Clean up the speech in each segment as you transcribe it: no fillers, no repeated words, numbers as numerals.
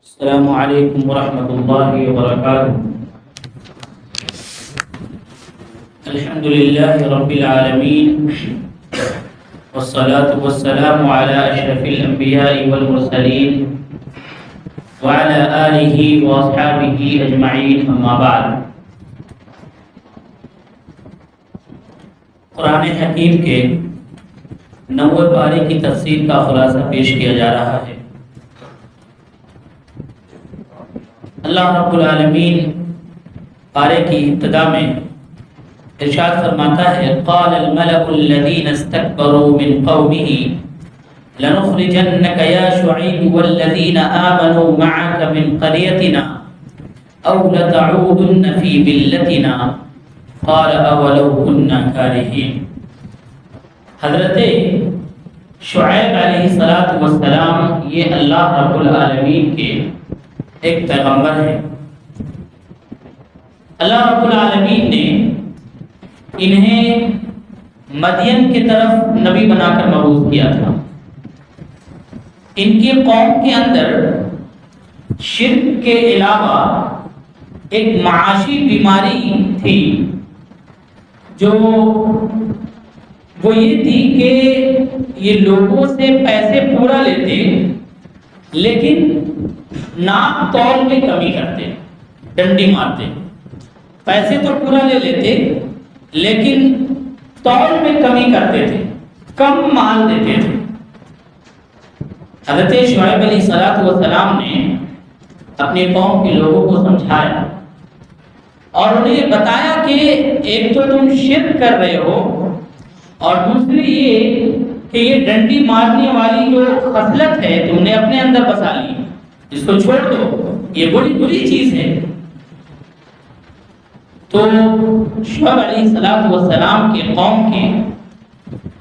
السلام علیکم ورحمۃ اللہ وبرکاتہ۔ الحمد للہ رب العالمین والصلاة والسلام علی اشرف الانبیاء والمرسلین وعلی آلہ واصحابہ اجمعین، اما بعد۔ قرآن حکیم کے 90 پارے کی تفسیر کا خلاصہ پیش کیا جا رہا ہے۔ اللہ رب العالمین پارے کی ابتدا میں ارشاد فرماتا ہے، قال الملأ الذين استكبروا من قومه لنخرجنك يا شعيب والذين آمنوا معك من قريتنا أو لتعودن في ملتنا قال أولو كنا كارهين۔ حضرت شعیب علیہ السلام یہ اللہ رب العالمین کے ایک پیغمبر ہے۔ اللہ رب العالمین نے انہیں مدین کی طرف نبی بنا کر مبعوث کیا تھا۔ ان کی قوم کے اندر شرک کے علاوہ ایک معاشی بیماری تھی، جو وہ یہ تھی کہ یہ لوگوں سے پیسے پورا لیتے لیکن ناپ تول میں کمی کرتے، ڈنڈی مارتے۔ پیسے تو پورا لے لیتے لیکن تول میں کمی کرتے تھے، کم مال دیتے تھے۔ حضرت شعیب علیہ السلام نے اپنے قوم کے لوگوں کو سمجھایا اور انہیں بتایا کہ ایک تو تم شرک کر رہے ہو، اور دوسری یہ کہ یہ ڈنڈی مارنے والی جو خصلت ہے تم نے اپنے اندر بسا لی، اس کو چھوڑ دو، یہ بری چیز ہے۔ تو شعیب علیہ السلام کے قوم کے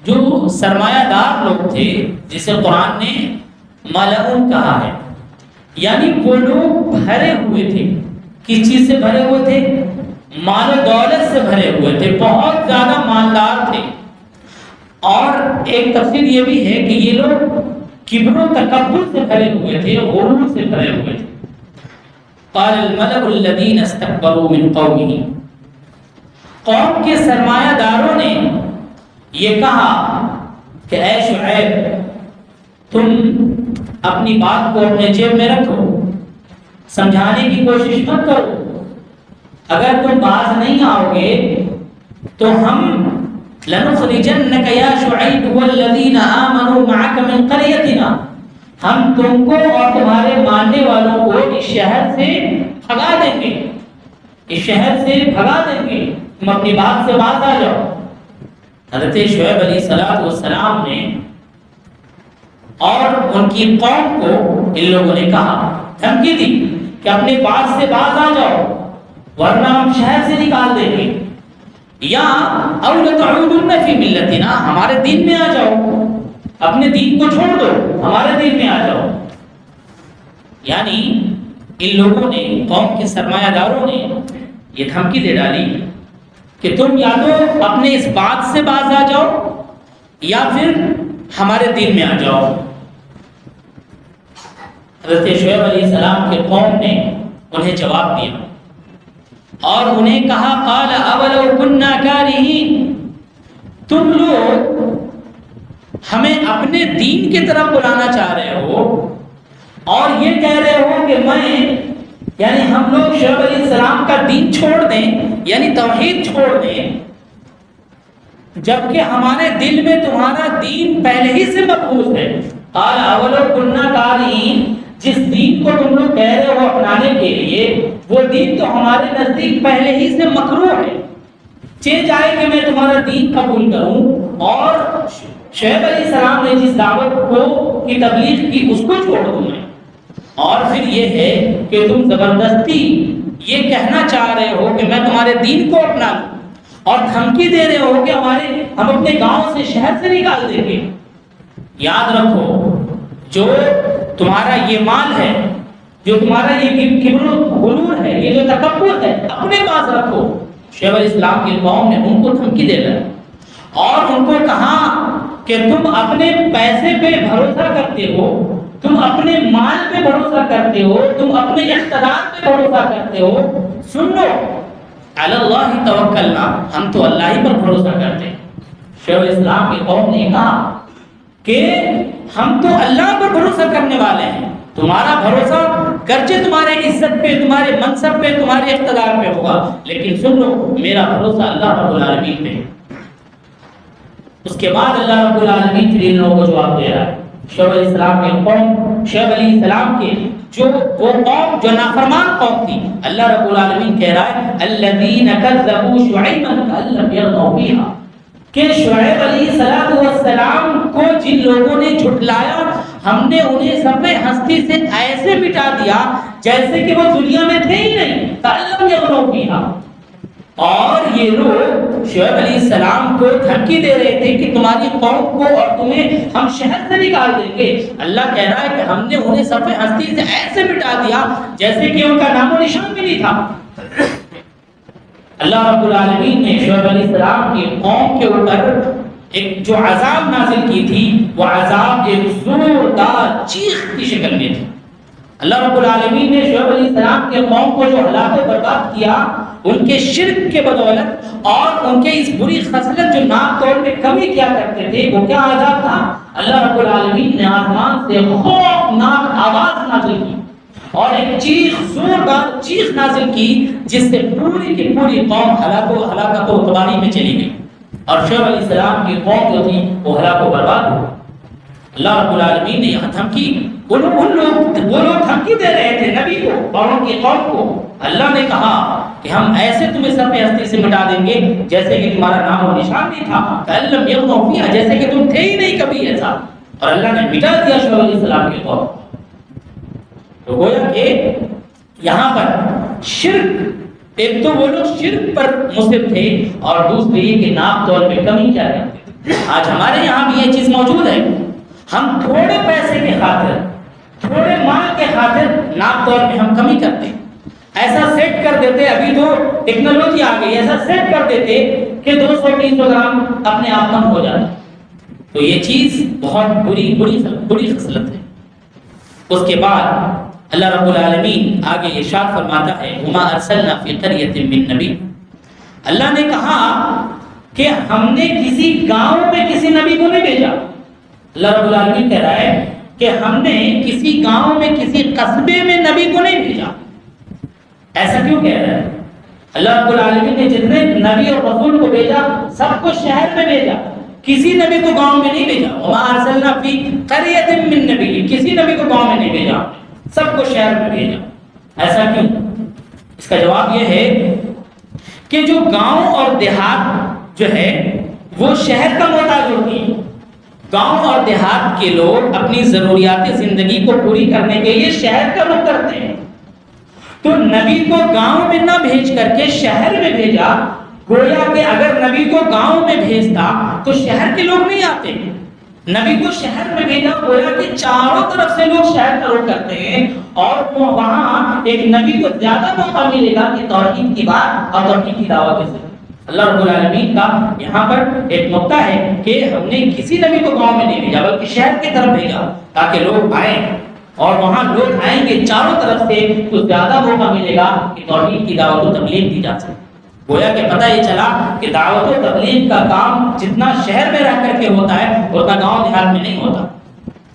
جو سرمایہ دار لوگ تھے، جسے قرآن نے ملعون کہا ہے، یعنی وہ لوگ بھرے ہوئے تھے۔ کس چیز سے بھرے ہوئے تھے؟ مال و دولت سے بھرے ہوئے تھے، بہت زیادہ مالدار تھے۔ اور ایک تفسیر یہ بھی ہے کہ یہ لوگ کبر و تکبر سے بھرے ہوئے تھے، غرور سے بھرے ہوئے تھے۔ قال الملأ الذين استكبروا من قومه، قوم کے سرمایہ داروں نے یہ کہا کہ اے شعیب، تم اپنی بات کو اپنے جیب میں رکھو، سمجھانے کی کوشش مت کرو۔ اگر تم باز نہیں آؤ گے تو ہم لنخرجنك يا شعيب والذين آمنوا معك من قريتنا، ہم تم کو اور تمہارے ماننے والوں کو اس شہر سے بھگا دیں گے، اس شہر سے بھگا دیں گے، تم اپنی بات سے باز آ جاؤ۔ حضرت شعیب علیہ السلام نے اور ان کی قوم کو ان لوگوں نے کہا، دھمکی دی کہ اپنی بات سے باز آ جاؤ ورنہ ہم شہر سے نکال دیں گے، یا او لتعودن فی ملتنا، ہمارے دین میں آ جاؤ، اپنے دین کو چھوڑ دو، ہمارے دین میں آ جاؤ۔ یعنی ان لوگوں نے، قوم کے سرمایہ داروں نے یہ دھمکی دے ڈالی کہ تم یا تو اپنے اس بات سے باز آ جاؤ یا پھر ہمارے دین میں آ جاؤ۔ حضرت شعیب علیہ السلام کے قوم نے انہیں جواب دیا اور انہیں کہا، قال اولو كنا كارهين، تم لوگ ہمیں اپنے دین کی طرف بلانا چاہ رہے ہو اور یہ کہہ رہے ہو کہ یعنی ہم لوگ شعیب علیہ السلام کا دین چھوڑ دیں، یعنی توحید چھوڑ دیں، جبکہ ہمارے دل میں تمہارا دین پہلے ہی سے مقبول ہے۔ قال اولو كنا كارهين، جس دین کو تم لوگ کہہ رہے ہو اپنانے کے لیے، وہ دین تو ہمارے نزدیک پہلے ہی سے مکروہ ہے، چیز آئے کہ میں تمہارا دین قبول کروں اور شعیب علیہ السلام نے جس دعوت کی تبلیغ کی اس کو چھوڑ دوں میں۔ اور پھر یہ ہے کہ تم زبردستی یہ کہنا چاہ رہے ہو کہ میں تمہارے دین کو اپنا لوں اور دھمکی دے رہے ہو کہ ہم اپنے گاؤں سے، شہر سے نکال دیں گے۔ یاد رکھو، جو تمہارا یہ مال ہے، جو تمہارا یہ کبر و غرور ہے، یہ جو تکبر ہے، اپنے پاس رکھو۔ شعیب علیہ السلام کی قوم نے ان کو دھمکی دے رہا ہے اور ان کو کہا کہ تم اپنے پیسے پہ بھروسہ کرتے ہو، تم اپنے مال پہ بھروسہ کرتے ہو، تم اپنے اقتدار پہ بھروسہ کرتے ہو، سن لو علی اللہ توکلنا، ہم تو اللہ ہی پر بھروسہ کرتے ہیں۔ شیخ الاسلام کی قوم نے کہا کہ ہم تو اللہ پر بھروسہ کرنے والے ہیں، تمہارا بھروسہ گرچہ تمہارے عزت پہ، تمہارے منصب پہ، تمہارے اقتدار پہ ہوگا، لیکن سن لو میرا بھروسہ اللہ رب العالمین پہ۔ اس کے بعد اللہ رب العالمین پھر ان لوگوں کو جواب دے رہا ہے۔ شیخ علیہ السلام کی قوم، شیخ علیہ السلام کے جو وہ قوم جو نافرمان قوم تھی، اللہ رب العالمین کہہ رہا ہے الذین کذبوا شعیبا کأن لم یغنوا فیہا، کہ شعیب علیہ السلام کو جن لوگوں نے جھٹلایا ہم نے انہیں سفید ہستی سے ایسے مٹا دیا جیسے کہ وہ دنیا میں تھے ہی نہیں، کأن لم یغنوا فیہا۔ اور یہ لوگ شعیب علیہ السلام کو دھمکی دے رہے تھے کہ تمہاری قوم کو اور تمہیں ہم شہر سے نکال دیں گے۔ اللہ کہہ رہا ہے کہ ہم نے انہیں صفحہ ہستی سے ایسے مٹا دیا جیسے کہ ان کا نام و نشان بھی نہیں تھا۔ اللہ رب العالمین نے شعیب علیہ السلام کی قوم کے اوپر ایک جو عذاب نازل کی تھی، وہ عذاب ایک زوردار چیخ کی شکل میں تھی۔ اللہ رب العالمین نے شعیب علیہ السلام کے قوم کو جو ہلاک و برباد کیا ان کے شرک کے بدولت اور ان کے اس بری خصلت جو ناک توڑ میں کمی کیا کرتے تھے، وہ کیا عذاب تھا؟ اللہ رب العالمین نے آسمان سے خوفناک آواز نازل کی اور ایک چیخ، زوردار چیخ نازل کی جس سے پوری کی پوری قوم ہلاکت و تباہی میں چلی گئی، اور شعیب علیہ السلام کی قوم جو تھی وہ ہلاک و برباد ہو۔ اللہ رب العالمین نے یہاں دھمکی، وہ لوگ دھمکی دے رہے تھے نبی کو اور ان کی قوم کو۔ اللہ نے کہا کہ ہم ایسے تمہیں سب ہستی سے مٹا دیں گے جیسے کہ تمہارا نام و نشان نہیں تھا، کأن لم یغنوا فیہا، جیسے کہ تم تھے ہی نہیں کبھی ایسا، اور اللہ نے مٹا دیا شعیب علیہ السلام کی قوم۔ تو گویا کہ یہاں پر شرک، ایک تو وہ لوگ شرک پر مصر تھے اور دوسرے یہ کہ ناپ تول میں کمی کیا کرتے تھے۔ آج ہمارے یہاں بھی یہ چیز موجود ہے، ہم تھوڑے پیسے کے خاطر، تھوڑے مال کے خاطر ناپ تول میں ہم کمی کرتے ہیں، ایسا سیٹ کر دیتے، ابھی تو ٹیکنالوجی آ گئی، ایسا سیٹ کر دیتے کہ 200-300 گرام اپنے آپ کم ہو جاتا۔ تو یہ چیز بہت بری خصلت ہے۔ اس کے بعد اللہ رب العالمین آگے ارشاد فرماتا ہے وما ارسلنا فی قریۃ من نبی، اللہ نے کہا کہ ہم نے کسی گاؤں میں کسی نبی کو نہیں بھیجا۔ اللہ رب العالمین کہہ رہا ہے کہ ہم نے کسی گاؤں میں کسی قصبے میں نبی کو نہیں بھیجا۔ ایسا کیوں کہہ رہا ہے؟ اللہ رب العالمین نے جتنے نبی اور رسول کو بھیجا سب کو شہر میں بھیجا، کسی نبی کو گاؤں میں نہیں بھیجا۔ وما ارسلنا فی قریۃ من نبی، کسی نبی کو گاؤں میں نہیں بھیجا، سب کو شہر میں بھیجا۔ ایسا کیوں؟ اس کا جواب یہ ہے کہ جو گاؤں اور دیہات جو ہے وہ شہر کا محتاج ہوتی ہے۔ گاؤں اور دیہات کے لوگ اپنی ضروریات زندگی کو پوری کرنے کے لیے شہر کا رخ کرتے ہیں، تو نبی کو گاؤں میں نہ بھیج کر کے شہر میں بھیجا۔ گویا کہ اگر نبی کو گاؤں میں بھیجتا تو شہر کے لوگ نہیں آتے، نبی کو شہر میں بھیجا، گویا کہ چاروں طرف سے لوگ شہر کا رخ کرتے ہیں، اور وہاں ایک نبی کو زیادہ موقع ملے گا کہ توحید کی بات اور توحید کی دعوت سے۔ اللہ رب العالمین کا یہاں پر ایک نقطہ ہے کہ ہم نے کسی نبی کو گاؤں میں نہیں بھیجا بلکہ شہر کی طرف بھیجا تاکہ لوگ آئیں، اور وہاں لوگ آئیں گے چاروں طرف سے تو زیادہ موقع ملے گا کہ توحید کی دعوت و تبلیغ دی جا سکے۔ گویا کہ پتہ یہ چلا کہ دعوت و تبلیغ کا کام جتنا شہر میں رہ کر کے ہوتا ہے اتنا گاؤں دیہات میں نہیں ہوتا۔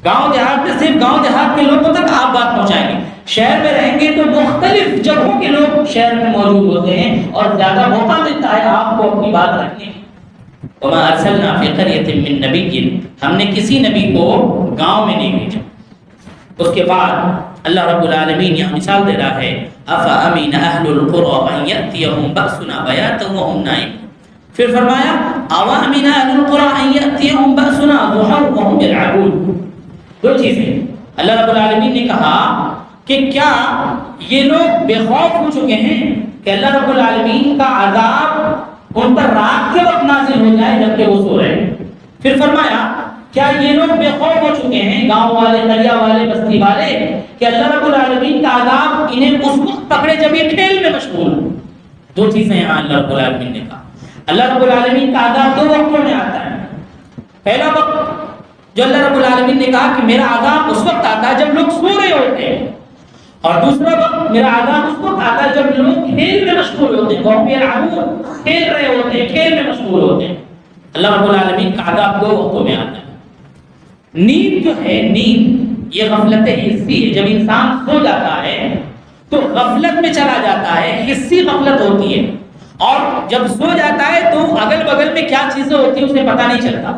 گاؤں دیہات میں صرف گاؤں دیہات کے لوگوں تک آپ بات پہنچائیں گے، شہر میں رہیں گے تو مختلف جگہوں کے لوگ شہر میں موجود ہوتے ہیں اور زیادہ موقع ملتا ہے آپ کو اپنی بات رکھنے کی۔ وما ارسلنا فی قریۃ من نبی، ہم نے کسی نبی کو گاؤں میں نہیں بھیجا۔ اس کے بعد اللہ رب العالمین یہاں مثال دے رہا ہے افامن اہل القری ان یاتیہم بأسنا بیاتا وہم نائمون، پھر فرمایا اوامن اہل القری ان یاتیہم بأسنا ضحی وہم یلعبون۔ دو چیزیں اللہ رب العالمین نے کہا کہ کیا یہ لوگ بے خوف ہو چکے ہیں کہ اللہ رب العالمین کا عذاب ان پر رات کے وقت نازل ہو جائے جبکہ وہ سو رہے ہیں؟ پھر فرمایا کیا یہ لوگ بے خوف ہو چکے ہیں گاؤں والے، دریا والے، بستی والے کہ اللہ رب العالمین کا عذاب انہیں اس وقت پکڑے جب یہ کھیل میں مشغول ہوں؟ دو چیزیں یہاں اللہ رب العالمین نے کہا۔ اللہ رب العالمین کا عذاب 2 وقتوں میں آتا ہے. پہلا وقت جو اللہ رب العالمین نے کہا کہ میرا عذاب اس وقت آتا ہے جب لوگ سو رہے ہوتے ہیں، اور دوسرا وقت میرا عذاب اس وقت آتا ہے جب لوگ کھیل میں مشغول ہوتے ہیں، وهم يلعبون، کھیل رہے ہوتے ہیں، کھیل میں مشغول ہوتے ہیں. اللہ رب العالمین کا عذاب 2 وقتوں میں آتا ہے. نیند جو ہے، نیند یہ غفلت حسی ہے. جب انسان سو جاتا ہے تو غفلت میں چلا جاتا ہے، حسی غفلت ہوتی ہے، اور جب سو جاتا ہے تو اگل بغل میں کیا چیزیں ہوتی ہیں اسے پتہ نہیں چلتا.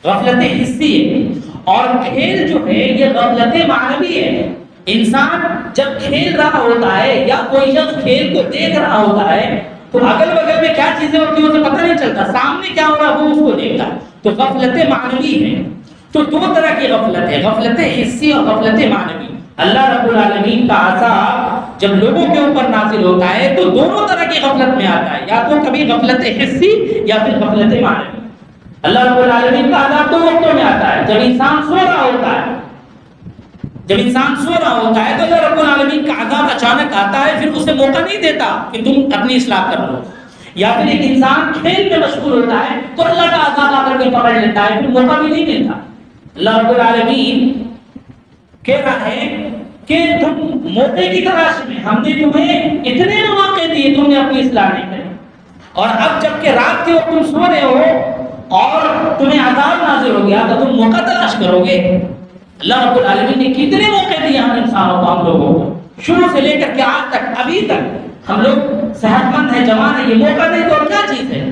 غفلت حسی ہے. اور کھیل جو ہے یہ غفلت معنوی ہے. انسان جب کھیل رہا ہوتا ہے یا کوئی شخص کھیل کو دیکھ رہا ہوتا ہے تو اگل بغل میں کیا چیزیں ہوتی ہیں اسے پتہ نہیں چلتا، سامنے کیا ہو رہا ہے وہ اس کو دیکھتا ہے. تو غفلت معنوی ہے. تو 2 طرح کی غفلت ہے، غفلت حسی اور غفلت معنوی. اللہ رب العالمین کا عذاب جب لوگوں کے اوپر نازل ہوتا ہے تو دونوں طرح کی غفلت میں آتا ہے، یا تو کبھی غفلت حسی یا پھر غفلت معنوی. اللہ رب العالمین کا عذاب 2 وقتوں میں آتا ہے. جب انسان سو رہا ہوتا ہے، جب انسان سو رہا ہوتا ہے تو اللہ رب العالمین کا عذاب اچانک آتا ہے، پھر اسے موقع نہیں دیتا کہ تم اپنی اصلاح کر لو. یا پھر ایک انسان کھیل میں مشغول ہوتا ہے تو اللہ کا عذاب آ کر کے پکڑ لیتا ہے، پھر موقع بھی نہیں ملتا. اللہ رب العالمین کہہ رہا ہے کہ تم موقع کی تلاش میں، ہم نے تمہیں اتنے مواقع دیے، تم نے اپنی اصلاح نہیں کری، اور اب جب کہ رات کے وقت تم سو رہے ہو اور تمہیں عذاب نازل ہو گیا تو تم موقع تلاش کرو گے. اللہ رب العالمین نے کتنے موقع دیے ہم انسانوں کو، ہم لوگوں کو، شروع سے لے کر کے آج تک، ابھی تک ہم لوگ صحت مند ہیں، جوان ہیں، یہ موقع نہیں تو اور کیا چیز ہے.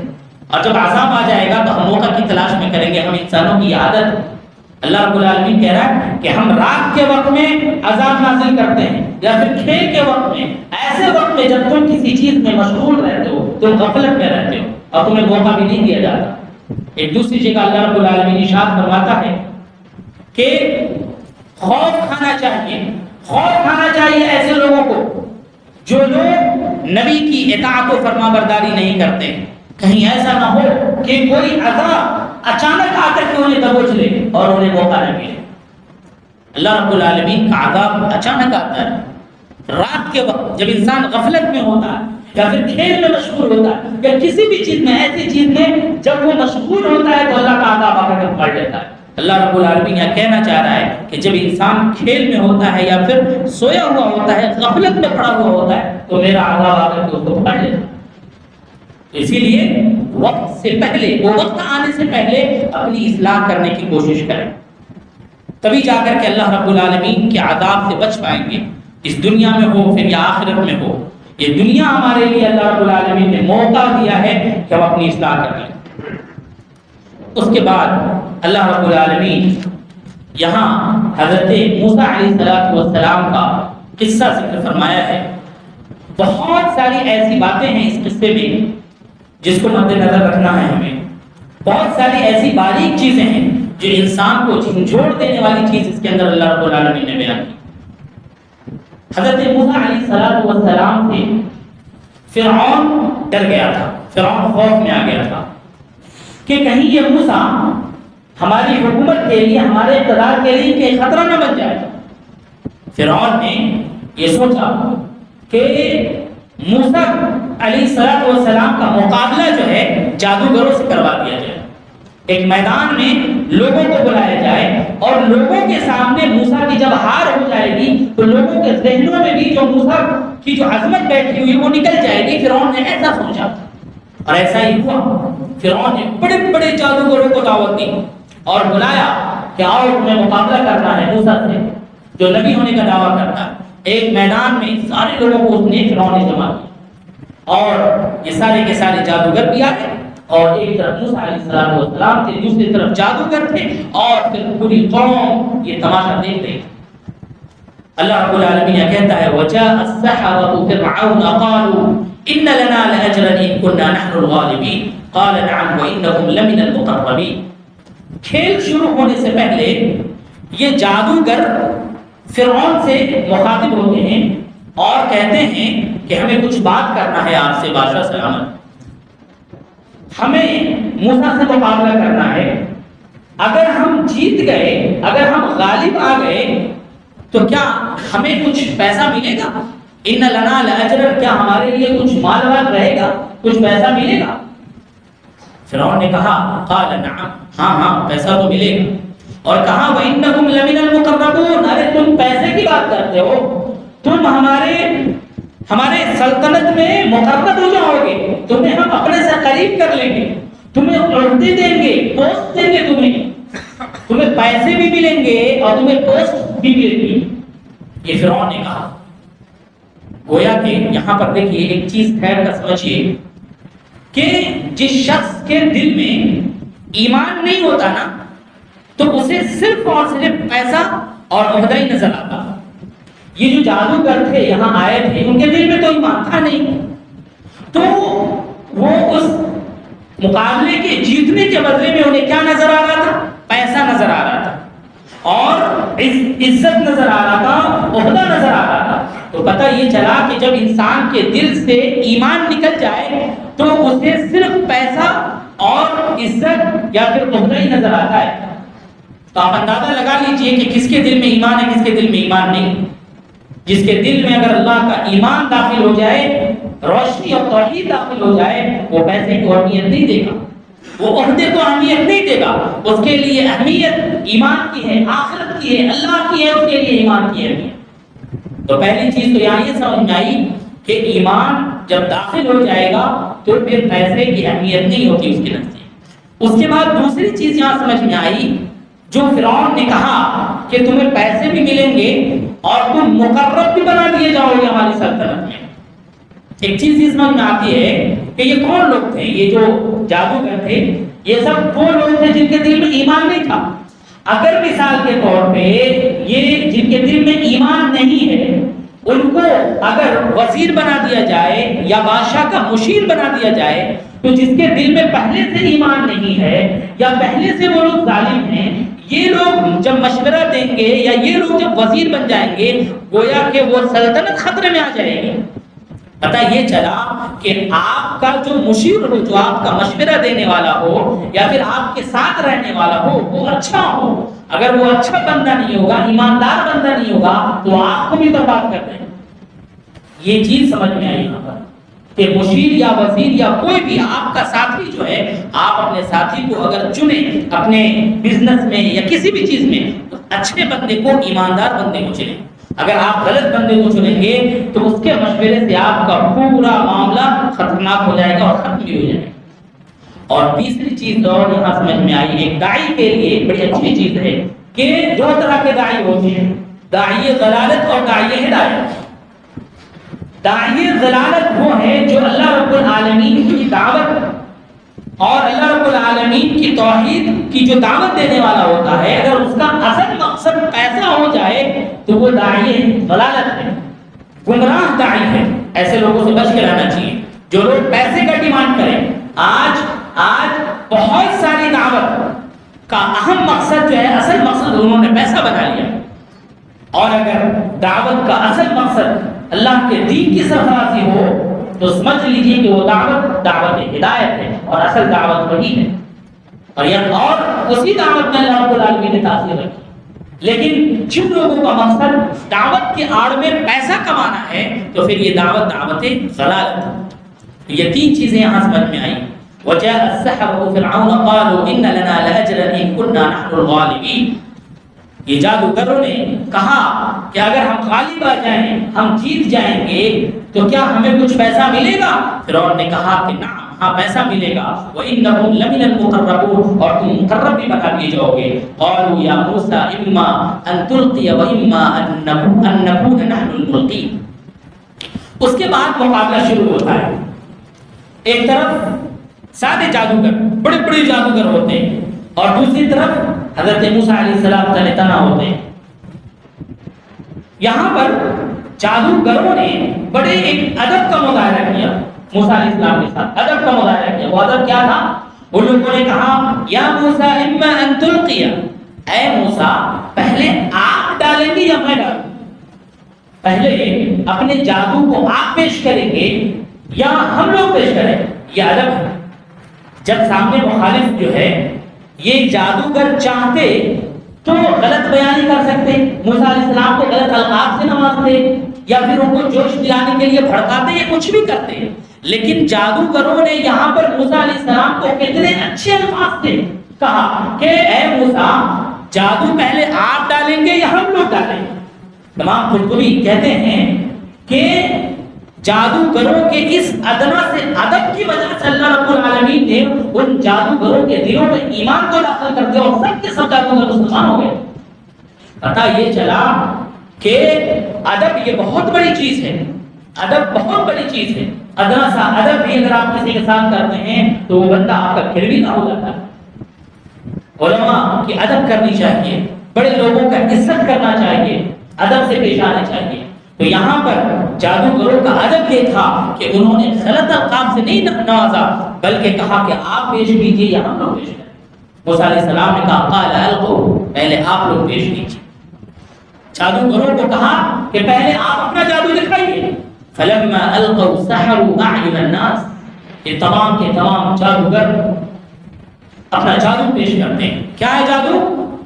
اور جب عذاب آ جائے گا تو ہم موقع کی تلاش میں کریں گے. ہم انسانوں کی عادت، اللہ رب العالمین کہہ رہا ہے کہ ہم رات کے وقت میں عذاب نازل کرتے ہیں، یا پھر کھیل کے وقت میں، ایسے وقت میں جب تم کسی چیز میں مشغول رہتے ہو، تم غفلت میں رہتے ہو اور تمہیں موقع بھی نہیں دیا جاتا. ایک دوسری جگہ اللہ رب العالمین ارشاد فرماتا ہے کہ خوف کھانا چاہیے، خوف کھانا چاہیے ایسے لوگوں کو جو لوگ نبی کی اطاعت و فرما برداری نہیں کرتے. کہیں ایسا نہ ہو کہ کوئی عذاب اچانک آ کر کے انہیں دبوچ لے اور انہیں موقع نہ ملے. اللہ رب العالمین کا عذاب اچانک آتا ہے رات کے وقت جب انسان غفلت میں ہوتا ہے، یا پھر کھیل میں مشغول ہوتا ہے، یا کسی بھی چیز میں، ایسی چیز میں جب وہ مشغول ہوتا ہے تو اللہ کا عذاب آ کر کے پکڑ لیتا ہے. اللہ رب العالمین یہ کہنا چاہ رہا ہے کہ جب انسان کھیل میں ہوتا ہے یا پھر سویا ہوا ہوتا ہے، غفلت میں پڑا ہوا ہوتا ہے، تو میرا عذاب آ کر کے اس کو پکڑ لیتا ہے. اسی لیے وقت سے پہلے، وہ وقت آنے سے پہلے اپنی اصلاح کرنے کی کوشش کریں، تبھی جا کر کے اللہ رب العالمین کے عذاب سے بچ پائیں گے. اس دنیا میں ہو پھر یا آخرت میں ہو، یہ دنیا ہمارے لیے اللہ رب العالمین نے موقع دیا ہے کہ ہم اپنی اصلاح کر لیں. اس کے بعد اللہ رب العالمین یہاں حضرت موسیٰ علیہ السلام کا قصہ ذکر فرمایا ہے. بہت ساری ایسی باتیں ہیں اس قصے میں جس کو مد نظر رکھنا ہے ہمیں. بہت ساری ایسی باریک چیزیں ہیں جو انسان کو جھنجھوڑ دینے والی چیز اس کے اندر اللہ رب العالمین نے بیان کی. حضرت موسیٰ علیہ السلام سے فرعون ڈر گیا تھا، فرعون خوف میں آ گیا تھا کہ کہیں یہ موسیٰ ہماری حکومت کے لیے، ہمارے اقتدار کے لیے کہ خطرہ نہ بن جائے. فرعون نے یہ سوچا کہ موسیٰ علیہ السلام کا مقابلہ جو ہے جادوگروں سے کروا دیا جائے. ایک میدان میں لوگوں کو بلایا جائے اور لوگوں کے سامنے موسیٰ کی جب ہار ہو جائے گی تو لوگوں کے ذہنوں میں بھی جو موسیٰ کی جو عظمت بیٹھی ہوئی وہ نکل جائے گی. فرعون نے ایسا سوچا اور ایسا ہی ہوا. فرعون نے بڑے بڑے جادوگروں کو دعوت دی اور بلایا کہ آؤ تمہیں مقابلہ کرنا ہے موسیٰ سے جو نبی ہونے کا دعویٰ کرتا ہے. ایک میدان میں سارے لوگوں کو اس نے فرعون نے جمع کیا اور یہ سارے کے سارے جادوگر بھی آئے اور ایک طرف موسیٰ علیہ السلام تھے، دوسری طرف جادوگر تھے اور پھر پوری قوم یہ تماشا دیکھ رہی. اللہ رب العالمین یہ کہتا ہے وَجَاءَ السَّحَرَةُ فِرْعَوْنَ قَالُوا إِنَّ لَنَا لَأَجْرًا إِن كُنَّا نَحْنُ الْغَالِبِينَ قَالَ نَعَمْ وَإِنَّكُمْ لَمِنَ الْمُقَرَّبِينَ. کھیل شروع ہونے سے پہلے یہ جادوگر فرعون سے مخاطب ہوتے ہیں اور کہتے ہیں کہ ہمیں کچھ بات کرنا ہے آپ سے بادشاہ سلامت، ہمیں موسیٰ سے مقابلہ کرنا ہے. اگر ہم جیت گئے، اگر ہم غالب آ گئے تو کیا ہمیں کچھ پیسہ ملے گا؟ ان لنا لاجرا، کیا ہمارے لیے کچھ مال وال رہے گا، کچھ پیسہ ملے گا؟ فرعون نے کہا قال نعم، ہاں ہاں پیسہ تو ملے گا، اور کہا وَإِنَّكُمْ لَمِنَ الْمُقَرَّبُونَ، ارے تم پیسے کی بات کرتے ہو، تم ہمارے سلطنت میں مقرب ہو جاؤ گے، تمہیں ہم اپنے سے قریب کر لیں گے، تمہیں عہدے دیں گے، پوسٹ دیں گے، تمہیں پیسے بھی ملیں گے اور تمہیں پوسٹ بھی ملے گی۔ یہ فرعون نے کہا۔ گویا کہ یہاں پر دیکھیے ایک چیز خیر کا سمجھیے کہ جس شخص کے دل میں ایمان نہیں ہوتا نا تو اسے صرف اور صرف پیسہ اور عہدہ ہی نظر آتا۔ یہ جو جادوگر تھے یہاں آئے تھے، ان کے دل میں تو ایمان تھا نہیں، تو وہ اس مقابلے کے جیتنے کے بدلے میں انہیں کیا نظر آ رہا تھا؟ پیسہ نظر آ رہا تھا اور عزت نظر آ رہا تھا، عہدہ نظر آ رہا تھا۔ تو پتہ یہ چلا کہ جب انسان کے دل سے ایمان نکل جائے تو اسے صرف پیسہ اور عزت یا پھر عہدہ ہی نظر آتا ہے۔ تو آپ اندازہ لگا لیجئے کہ کس کے دل میں ایمان ہے، کس کے دل میں ایمان نہیں۔ جس کے دل میں اگر اللہ کا ایمان داخل ہو جائے، روشنی اور توحید داخل ہو جائے، وہ پیسے کو اہمیت نہیں دے گا، وہ عہدے کو اہمیت نہیں دے گا، اس کے لیے اہمیت ایمان کی ہے، آخرت کی ہے، اللہ کی ہے، اس کے لیے ایمان کی اہمیت۔ تو پہلی چیز تو یہاں یہ سمجھ میں آئی کہ ایمان جب داخل ہو جائے گا تو پھر پیسے کی اہمیت نہیں ہوتی اس کے نزدیک۔ اس کے بعد دوسری چیز یہاں سمجھ میں آئی، جو فرعون نے کہا کہ تمہیں پیسے بھی ملیں گے اور تم مقرب بھی بنا دیے جاؤ گے ہماری سلطنت میں۔ ایک چیز یہ سمجھ میں آتی ہے کہ یہ کون لوگ تھے؟ یہ جو جادوگر تھے یہ سب وہ لوگ تھے جن کے دل میں ایمان نہیں تھا۔ اگر مثال کے طور پہ یہ جن کے دل میں ایمان نہیں ہے ان کو اگر وزیر بنا دیا جائے یا بادشاہ کا مشیر بنا دیا جائے تو جس کے دل میں پہلے سے ایمان نہیں ہے یا پہلے سے وہ لوگ ظالم ہیں، یہ لوگ جب مشورہ دیں گے یا یہ لوگ جب وزیر بن جائیں گے گویا کہ وہ سلطنت خطرے میں آ جائے گی۔ پتہ یہ چلا کہ آپ کا جو مشیر ہو، جو آپ کا مشورہ دینے والا ہو یا پھر آپ کے ساتھ رہنے والا ہو وہ اچھا ہو، اگر وہ اچھا بندہ نہیں ہوگا، ایماندار بندہ نہیں ہوگا تو آپ کو بھی برباد کر دیں۔ یہ چیز سمجھ میں آئی یہاں پر کہ مشیر یا وزیر یا کوئی بھی آپ کا ساتھی جو ہے، آپ اپنے ساتھی کو اگر چنیں اپنے بزنس میں یا کسی بھی چیز میں تو اچھے بندے کو، ایماندار بندے کو چنیں۔ اگر آپ غلط بندے کو چنیں گے تو اس کے مشورے سے آپ کا پورا معاملہ خطرناک ہو جائے گا اور ختم بھی ہو جائے گا۔ اور تیسری چیز اور یہاں سمجھ میں آئی، ایک داعی کے لیے بڑی اچھی چیز ہے کہ دو طرح کے داعی ہوتے ہیں، داعی ضلالت اور داعی ہدایت۔ داعی ضلالت وہ ہے جو اللہ رب العالمین کی دعوت اور اللہ رب العالمین کی توحید کی جو دعوت دینے والا ہوتا ہے، اگر اس کا اصل مقصد پیسہ ہو جائے تو وہ داعی ضلالت ہے، گمراہ داعی ہے۔ ایسے لوگوں سے بچ کے رہنا چاہیے جو لوگ پیسے کا ڈیمانڈ کریں۔ آج بہت ساری دعوت کا اہم مقصد جو ہے، اصل مقصد انہوں نے پیسہ بنا لیا، اور اگر دعوت کا اصل مقصد اللہ کے دین کی سرفرازی ہو تو سمجھ لیجیے کہ وہ دعوت ہدایت ہے اور اصل دعوت وہی ہے، اور اسی دعوت میں اللہ رب العالمین نے تاثیر رکھی۔ لیکن جن لوگوں کا مقصد دعوت کے آڑ میں پیسہ کمانا ہے تو پھر یہ دعوت ضلالت ہے۔ یہ تین چیزیں یہاں سمجھ میں آئی۔ وجاء السحرة فرعون قالوا ان لنا لاجرا ان كنا نحن الغالبين۔ یہ جادوگروں نے کہا کہ اگر ہم غالب آ جائیں، ہم جیت جائیں گے تو کیا ہمیں کچھ پیسہ ملے گا؟ فرعون نے کہا کہ نعم، ہاں پیسہ ملے گا۔ وَإِنَّهُمْ لَمِنَ الْمُقَرَّبُونَ، اور تم مقرب بھی بنا دیے جاؤ گے۔ قالوا یا موسیٰ اما ان تلقی واما ان نکون نحن الملقین۔ اس کے بعد مقابلہ شروع ہوتا ہے۔ ایک طرف سادے جادوگر، بڑے بڑے جادوگر ہوتے ہیں، اور دوسری طرف حضرت موسیٰ علیہ السلام تن تنہا ہوتے ہیں۔ یہاں پر جادوگروں نے بڑے ایک ادب کا مظاہرہ کیا موسیٰ علیہ السلام کے ساتھ، ادب کا مظاہرہ کیا۔ وہ ادب کیا تھا؟ ان لوگوں نے کہا یا موسیٰ اما ان تلقی، اے موسیٰ پہلے آپ ڈالیں گے یا میں ڈالوں؟ پہلے اپنے جادو کو آپ پیش کریں گے یا ہم لوگ پیش کریں؟ یہ ادب ہے۔ جب سامنے مخالف جو ہے یہ جادوگر چاہتے تو غلط بیانی کر سکتے، موسیٰ علیہ السلام کو غلط القاب سے نوازتے یا پھر ان کو جوش دلانے کے لیے بھڑکاتے یا کچھ بھی کرتے، لیکن جادوگروں نے یہاں پر موسیٰ علیہ السلام کو کتنے اچھے الفاظ سے کہا کہ اے موسیٰ جادو پہلے آپ ڈالیں گے یا ہم لوگ ڈالیں گے؟ امام قرطبی کہتے ہیں کہ جادوگروں کے اس ادنا سے ادب کی وجہ سے اللہ رب العالمین نے ان جادوگروں کے دلوں میں ایمان کو داخل کر دیا اور سب کے سب جادوگر مسلمان ہو گئے۔ پتہ یہ چلا کہ ادب یہ بہت بڑی چیز ہے، ادب بہت بڑی چیز ہے۔ ادنا سا ادب بھی اگر آپ کسی کے ساتھ کرتے ہیں تو وہ بندہ آپ کا پھر بھی نہ ہو جاتا ہے۔ علماء کی ادب کرنی چاہیے، بڑے لوگوں کا عزت کرنا چاہیے، ادب سے پیش آنا چاہیے۔ تو یہاں پر جادوگروں کا ادب یہ تھا کہ انہوں نے غلط القاب سے نہیں نوازا، بلکہ کہا کہ آپ پیش کیجیے یا ہم لوگ پیش کریں۔ موسیٰ علیہ السلام نے کہا قال القوا، پہلے آپ لوگ پیش کیجیے۔ جادوگروں کو کہا کہ پہلے آپ اپنا جادو دکھائیے۔ فلما القوا سحروا اعین الناس، یہ تمام کے تمام جادوگر اپنا جادو پیش کرتے ہیں۔ کیا ہے جادو؟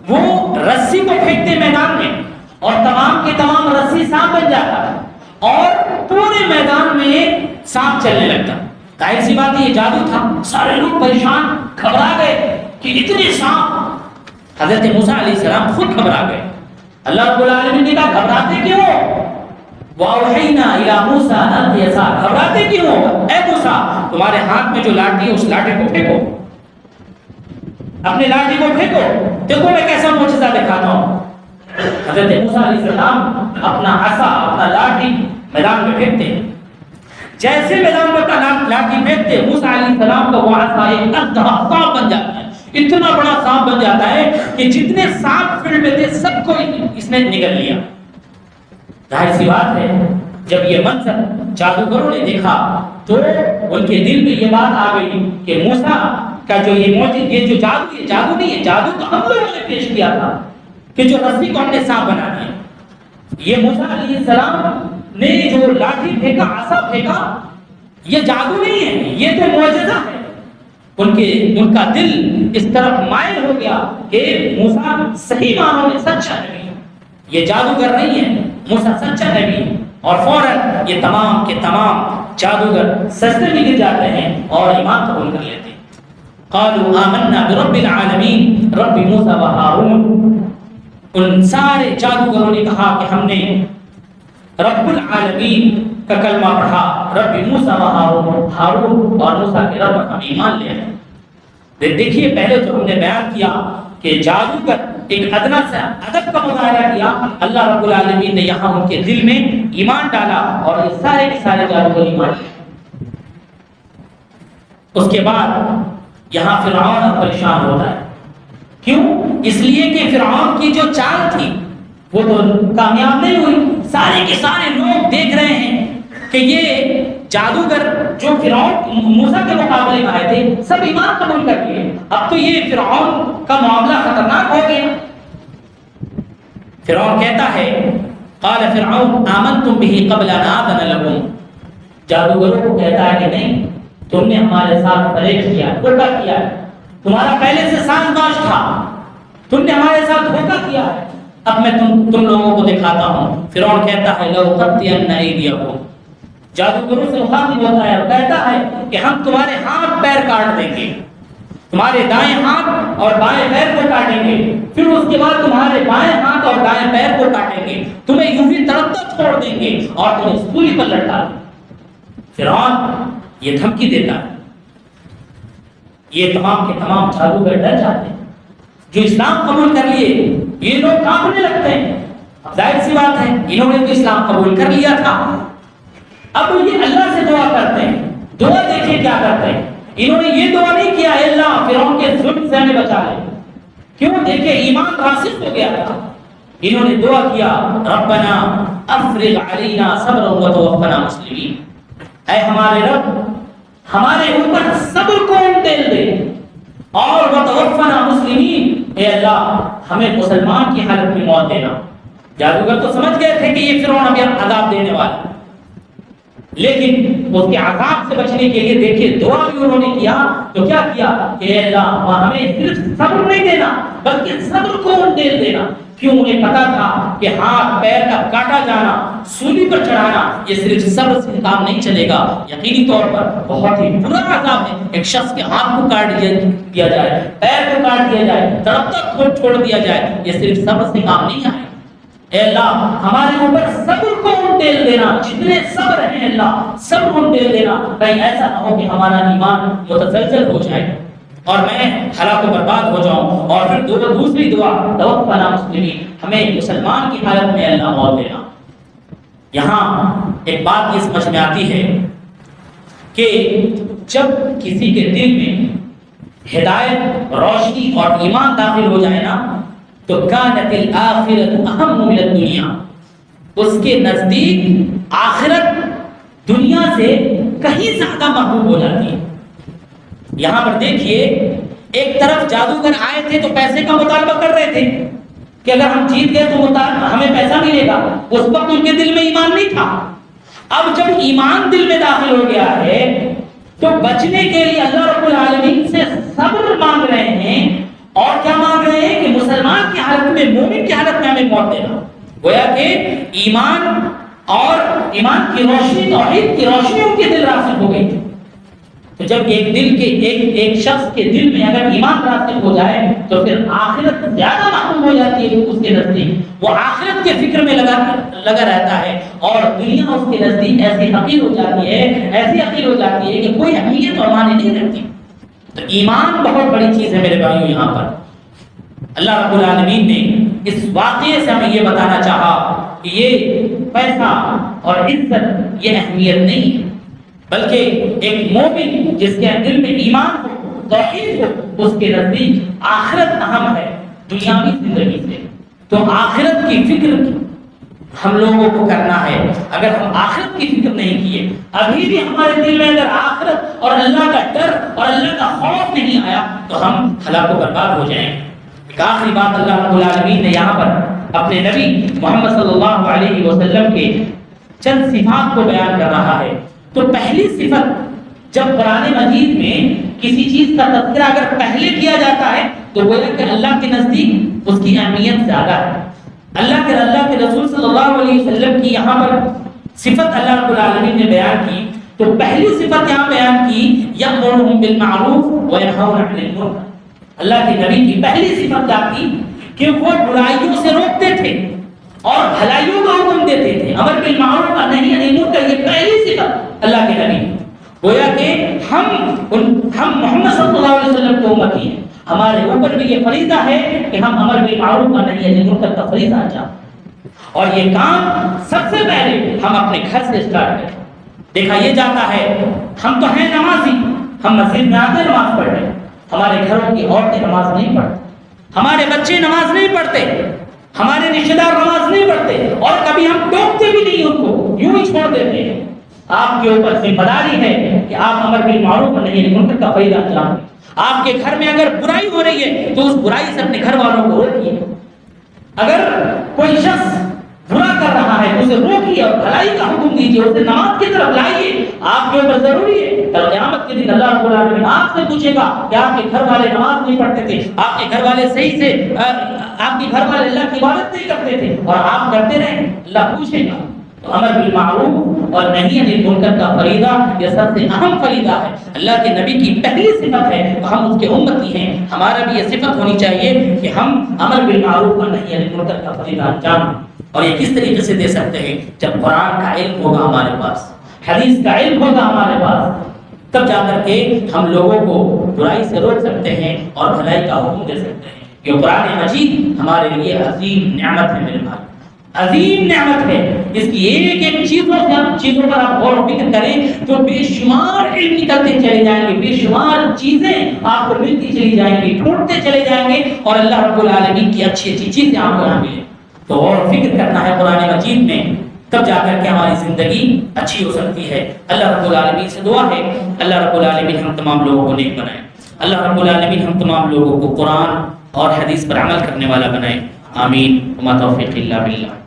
وہ رسی کو پھینکتے میدان میں اور تمام کے تمام رسی سانپ بن جاتا ہے اور پورے میدان میں سانپ چلنے لگتا۔ ظاہر سی بات ہے یہ جادو تھا، سارے لوگ پریشان گھبرا گئے کہ اتنے سانپ۔ حضرت موسیٰ علیہ السلام خود گھبرا گئے۔ اللہ رب العالمین نے کہا گھبراتے کیوں ہو؟ وَأَوْحَيْنَا إِلَىٰ مُوسَىٰ أَنْ أَلْقِ عَصَاكَ، گھبراتے کیوں ہو؟ اے موسیٰ تمہارے ہاتھ میں جو لاٹھی ہے اس لاٹھی کو پھینکو، اپنے لاٹھی کو پھینکو، دیکھو میں کیسا معجزہ دکھاتا ہوں۔ حضرت موسیٰ علیہ السلام اپنا عصا اپنا لاٹھی میدان میں پھینکتے ہیں۔ جیسے میدان میں اپنا لاٹھی پھینکتے موسیٰ علیہ السلام کا وہ عصا ایک اژدہا سانپ بن جاتا ہے، اتنا بڑا سانپ بن جاتا ہے کہ جتنے سانپ فیلڈ میں تھے سب کو اس نے نگل لیا۔ ظاہر سی بات ہے جب یہ منظر جادوگروں نے دیکھا تو ان کے دل میں یہ بات آ گئی کہ موسیٰ کا جو یہ جو جادو، یہ جادو نہیں ہے، جادو تو ہم لوگوں نے پیش کیا تھا کہ جو رسی کو ہم نے سانپ بنا دیا۔ یہ موسیٰ علیہ السلام نے جو لاٹھی پھینکا، عصا پھینکا، یہ جادو نہیں ہے، یہ تو معجزہ ہے۔ ان کا دل اس طرف مائل ہو گیا کہ موسیٰ صحیح معنوں میں سچا نبی ہے، یہ جادوگر نہیں ہے، موسیٰ سچا نبی ہے۔ اور فوراً یہ تمام کے تمام جادوگر سجدے میں گر جاتے ہیں اور ایمان قبول کر لیتے ہیں۔ قالوا آمنا برب العالمین رب موسیٰ و ہارون، ان سارے جادوگروں نے کہا کہ ہم نے رب العالمین کا کلمہ پڑھا، رب موسیٰ و ہارون اور موسیٰ کے رب پر ہم ایمان لے آئے۔ دیکھیے پہلے جو ہم نے بیان کیا کہ جادوگر ایک ادنا سے ادب کا مظاہرہ کیا، اللہ رب العالمین نے یہاں ان کے دل میں ایمان ڈالا اور یہ سارے کے سارے جادوگر ایمان لے۔ اس کے بعد یہاں فرعون پریشان ہوتا ہے، کیوں؟ اس لیے کہ فرعون کی جو چال تھی وہ تو کامیاب نہیں ہوئی۔ سارے کے سارے لوگ دیکھ رہے ہیں کہ یہ جادوگر جو فرعون موسیٰ کے مقابلے میں آئے تھے سب ایمان قبول کر لیے، اب تو یہ فرعون کا معاملہ خطرناک ہو گیا۔ فرعون کہتا ہے قال فرعون آمنتم به قبل ان آذن لكم، جادوگروں کو کہتا ہے کہ نہیں، تم نے ہمارے ساتھ فریب کیا، دھوکا کیا ہے، تمہارا پہلے سے ساز باز تھا، تم نے ہمارے ساتھ دھوکا کیا ہے، اب میں تم لوگوں کو دکھاتا ہوں۔ فرعون کہتا ہے لو قطعن ایدیکم، جادوگروں سے مخاطب ہوتا ہے اور کہتا ہے کہ ہم تمہارے ہاتھ پیر کاٹ دیں گے، تمہارے دائیں ہاتھ اور بائیں پیر کو کاٹیں گے، پھر اس کے بعد تمہارے بائیں ہاتھ اور دائیں پیر کو کاٹیں گے، تمہیں یوں ہی تڑپتا چھوڑ دیں گے اور تمہیں سولی پر لٹکا دیں گے۔ فرعون یہ دھمکی دیتا ہے۔ یہ تمام کے تمام جادوگر ڈر جاتے ہیں، جو اسلام قبول کر لیے یہ لوگ کانپنے لگتے ہیں۔ اب ظاہر سی بات ہے انہوں نے تو اسلام قبول کر لیا تھا، اب یہ اللہ سے دعا کرتے ہیں۔ دعا دیکھیں کیا کرتے ہیں، انہوں نے یہ دعا نہیں کیا اے اللہ فرعون کے ظلم سے ہمیں بچا لے، کیوں؟ دیکھیں ایمان راسخ ہو گیا تھا۔ انہوں نے دعا کیا ربنا افرغ علینا صبرا وتوفنا مسلمین، اے ہمارے رب ہمارے اوپر صبر کو انتیل دے اور وتوفنا مسلمین، اے اللہ ہمیں مسلمان کی حالت میں موت دینا۔ جادوگر تو سمجھ گئے تھے کہ یہ فرعون ہمیں عذاب دینے والا ہے، لیکن اس کے عذاب سے بچنے کے لیے دیکھیے دعا بھی انہوں نے کیا تو کیا کیا کہ اے اللہ ہمیں صرف صبر نہیں دینا بلکہ صبر کو انتیل دینا، کیوں؟ انہیں پتا تھا کہ ہاتھ پیر کا کاٹا جانا، سولی پر چڑھانا، یہ صرف صبر سے کام نہیں چلے گا، یقینی طور پر بہت ہی برا عذاب ہے۔ ایک شخص کے ہاتھ کو کاٹ دیا جائے، پیر کو کاٹ دیا جائے، تڑپتا چھوڑ دیا جائے، یہ صرف صبر سے کام نہیں آئے۔ اے اللہ ہمارے اوپر صبر کو انڈیل دینا، جتنے صبر ہیں اللہ صبر انڈیل دینا، کہیں ایسا نہ ہو کہ ہمارا ایمان متزلزل ہو جائے اور میں ہلاک و برباد ہو جاؤں۔ اور پھر دوسری دعا توفنا مسلمین، ہمیں مسلمان کی حالت میں اللہ موت دینا۔ یہاں ایک بات یہ سمجھ میں آتی ہے کہ جب کسی کے دل میں ہدایت، روشنی اور ایمان داخل ہو جائے نا تو کانت الآخرۃ اہم من الدنیا، اس کے نزدیک آخرت دنیا سے کہیں زیادہ محبوب ہو جاتی ہے۔ یہاں پر دیکھیے، ایک طرف جادوگر آئے تھے تو پیسے کا مطالبہ کر رہے تھے کہ اگر ہم جیت گئے تو ہمیں پیسہ ملے گا، اس وقت ان کے دل میں ایمان نہیں تھا۔ اب جب ایمان دل میں داخل ہو گیا ہے تو بچنے کے لیے اللہ رب العالمین سے صبر مانگ رہے ہیں، اور کیا مانگ رہے ہیں کہ مسلمان کی حالت میں، مومن کی حالت میں ہمیں موت دینا۔ گویا کہ ایمان اور ایمان کی روشنی، توحید کی روشنی ان کے دل راسخ ہو گئی تھی۔ تو جب ایک شخص کے دل میں اگر ایمان راسخ ہو جائے تو پھر آخرت زیادہ محبوب ہو جاتی ہے اس کے نزدیک، وہ آخرت کے فکر میں لگا رہتا ہے، اور دنیا اس کے نزدیک ایسی حقیر ہو جاتی ہے، ایسی حقیر ہو جاتی ہے کہ کوئی اہمیت اور معنی نہیں رکھتی۔ تو ایمان بہت بڑی چیز ہے میرے بھائیوں۔ یہاں پر اللہ رب العالمین نے اس واقعے سے ہمیں یہ بتانا چاہا کہ یہ پیسہ اور عزت یہ اہمیت نہیں ہے، بلکہ ایک مومن جس کے دل میں ایمان ہو، توحید ہو، اس کے نزدیک آخرت اہم ہے دنیاوی زندگی سے۔ تو آخرت کی فکر ہم لوگوں کو کرنا ہے۔ اگر ہم آخرت کی فکر نہیں کیے، ابھی بھی ہمارے دل میں اگر آخرت اور اللہ کا ڈر اور اللہ کا خوف نہیں آیا تو ہم ہلاک و برباد ہو جائیں گے۔ ایک آخری بات اللہ رب العالمین نے یہاں پر اپنے نبی محمد صلی اللہ علیہ وسلم کے چند صفات کو بیان کر رہا ہے۔ تو پہلی صفت، جب قرآن مجید میں کسی چیز کا تذکرہ اگر پہلے کیا جاتا ہے تو گویا کہ اللہ کے نزدیک اس کی اہمیت زیادہ ہے۔ اللہ کے رسول صلی اللہ علیہ وسلم کی یہاں پر صفت اللہ رب العالمین نے بیان کی، تو پہلی صفت یہاں بیان کی یأمرهم بالمعروف وینہون عن المنکر۔ اللہ کے نبی کی پہلی صفت کیا تھی کہ وہ برائیوں سے روکتے تھے اور بھلائیوں کا حکم دیتے تھے۔ امر بالمعروف اور نہی عن المنکر، یہ پہلی صفت اللہ کے نبی۔ گویا کہ ہم محمد صلی اللہ علیہ وسلم کی امتی ہیں، ہمارے اوپر بھی یہ فریضہ ہے کہ ہم امر بالمعروف اور نہی عن المنکر کا فریضہ انجام دیں، اور یہ کام سب سے پہلے ہم اپنے گھر سے اسٹارٹ کریں۔ دیکھا یہ جاتا ہے، ہم تو ہیں نمازی، ہم مسجد میں آتے نماز پڑھتے، ہمارے گھروں کی عورتیں نماز نہیں پڑھتی، ہمارے بچے نماز نہیں پڑھتے، ہمارے رشتے دار نماز نہیں پڑھتے، اور کبھی ہم ٹوکتے بھی نہیں، ان کو یوں ہی چھوڑ دیتے ہیں۔ آپ کے اوپر ذمہ داری ہے کہ آپ امر بالمعروف اور نہی عن المنکر کا فریضہ انجام دیں۔ آپ کے گھر میں اگر برائی ہو رہی ہے تو اس برائی سے اپنے گھر والوں کو روکیے۔ اگر کوئی شخص برا کر رہا ہے تو اسے روکیے اور بھلائی کا حکم دیجیے، اسے نماز کی طرف لائیے۔ آپ کے اوپر ضروری ہے، کل قیامت کے دن اللہ رب العالمین آپ سے پوچھے گا کہ آپ کے گھر والے نماز نہیں پڑھتے تھے، آپ کے گھر والے صحیح سے آپ کے گھر والے اللہ کی عبادت نہیں کرتے تھے اور آپ کرتے رہے، اللہ پوچھے گا۔ تو امر بالمعروف اور نہی عن المنکر کا فریضہ یہ سب سے اہم فریضہ ہے، اللہ کے نبی کی پہلی صفت ہے، ہم اس کے امتی ہیں، ہمارا بھی یہ صفت ہونی چاہیے کہ ہم امر بالمعروف اور نہی عن المنکر کا فریضہ انجام دیں۔ اور یہ کس طریقے سے دے سکتے ہیں؟ جب قرآن کا علم ہوگا ہمارے پاس، حدیث کا علم ہوگا ہمارے پاس، تب جا کر کے ہم لوگوں کو برائی سے روک سکتے ہیں اور بھلائی کا حکم دے سکتے ہیں۔ یہ قرآن مجید ہمارے لیے عظیم نعمت ہے میرے بھائی، عظیم نعمت ہے۔ اس کی ایک ایک چیزوں پر آپ غور و فکر کریں تو بے شمار علم نکلتے چلے جائیں گے، بے شمار چیزیں آپ کو ملتی چلی جائیں گی، ڈھونڈتے چلے جائیں گے، اور اللہ رب العالمین کی اچھی اچھی چیزیں آپ کو یہاں ملیں۔ تو غور و فکر کرنا ہے قرآن مجید میں، تب جا کر کے ہماری زندگی اچھی ہو سکتی ہے۔ اللہ رب العالمین سے دعا ہے اللہ رب العالمین ہم تمام لوگوں کو نیک بنائے، اللہ رب العالمین ہم تمام لوگوں کو قرآن اور حدیث پر عمل کرنے والا بنائے، آمین۔ وما توفیق الا باللہ۔